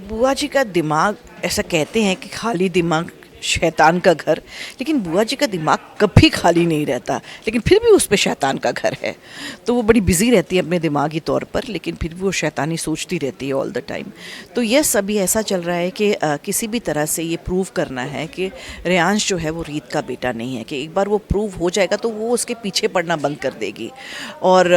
बुआ जी का दिमाग, ऐसा कहते हैं कि खाली दिमाग शैतान का घर, लेकिन बुआ जी का दिमाग कभी खाली नहीं रहता, लेकिन फिर भी उस पे शैतान का घर है। तो वो बड़ी बिज़ी रहती है अपने दिमागी तौर पर, लेकिन फिर भी वो शैतानी सोचती रहती है ऑल द टाइम। तो यस, अभी ऐसा चल रहा है कि किसी भी तरह से ये प्रूव करना है कि रेयांश जो है वो रीत का बेटा नहीं है, कि एक बार वो प्रूव हो जाएगा तो वो उसके पीछे पड़ना बंद कर देगी। और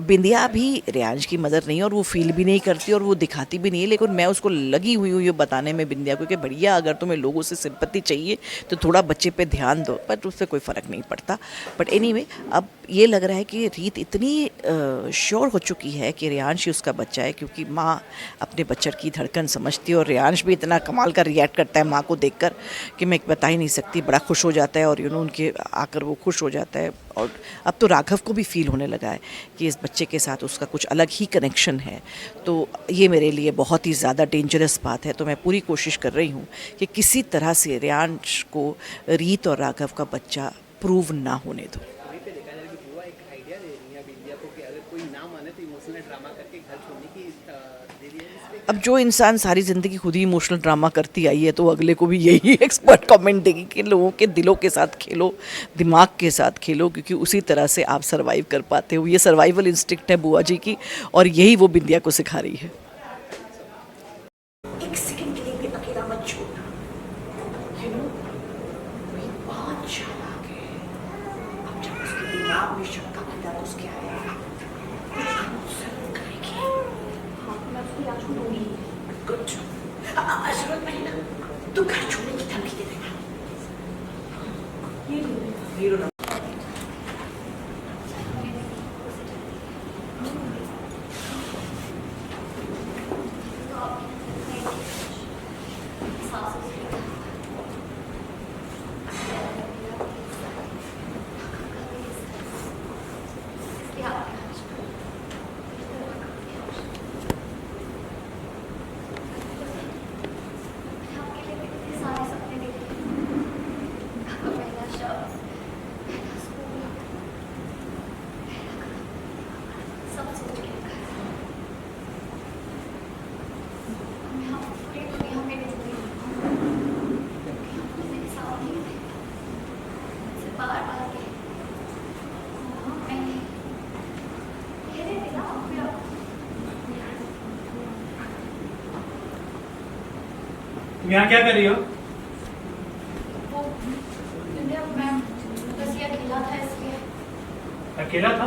बिंदिया भी रेयांश की मदर नहीं है, और वो फील भी नहीं करती और वो दिखाती भी नहीं है, लेकिन मैं उसको लगी हुई हूँ ये बताने में बिंदिया को कि भैया अगर तुम्हें लोगों से सिंपत्ति चाहिए तो थोड़ा बच्चे पे ध्यान दो, पर उससे कोई फ़र्क नहीं पड़ता। बट एनीवे, अब ये लग रहा है कि रीत इतनी श्योर हो चुकी है कि रेयांश ही उसका बच्चा है, क्योंकि माँ अपने बच्चे की धड़कन समझती है, और रेयांश भी इतना कमाल का रिएक्ट करता है माँ को देखकर कि मैं बता ही नहीं सकती, बड़ा खुश हो जाता है, और उनके आकर वो खुश हो जाता है। और अब तो राघव को भी फील होने लगा है कि इस बच्चे के साथ उसका कुछ अलग ही कनेक्शन है। तो ये मेरे लिए बहुत ही ज़्यादा डेंजरस बात है। तो मैं पूरी कोशिश कर रही हूँ कि किसी तरह से रेयांश को रीत और राघव का बच्चा प्रूव ना होने दो। वहीं पे देखा जाए कि बुआ एक आइडिया दे रही है बिंदिया को कि अगर कोई ना माने तो इमोशनल ड्रामा करके घर छोड़ने की दे रही है। इस पे अब जो इंसान सारी ज़िंदगी खुद ही इमोशनल ड्रामा करती आई है, तो अगले को भी यही एक्सपर्ट कमेंट देगी कि लोगों के दिलों के साथ खेलो, दिमाग के साथ खेलो, क्योंकि उसी तरह से आप सर्वाइव कर पाते हो। ये सर्वाइवल इंस्टिंक्ट है बुआ जी की, और यही वो बिंदिया को सिखा रही है। एक सेकंड के लिए भी अकेला मत छोड़ना। यू नो, ये बहुत चालाक है। अब जब उसके दिमाग में शक का कीड़ा घुस गया है, कुछ जरूर करेगी। हाँ, मैं उसको याद छोड़ूंगी। गुड। जरूरत पड़ी ना तो घर छोड़ने की धमकी दे देना। ये लो ना। तुम यहाँ क्या कर रही हो? वो मैं बस ये अकेला था इसलिए। अकेला था?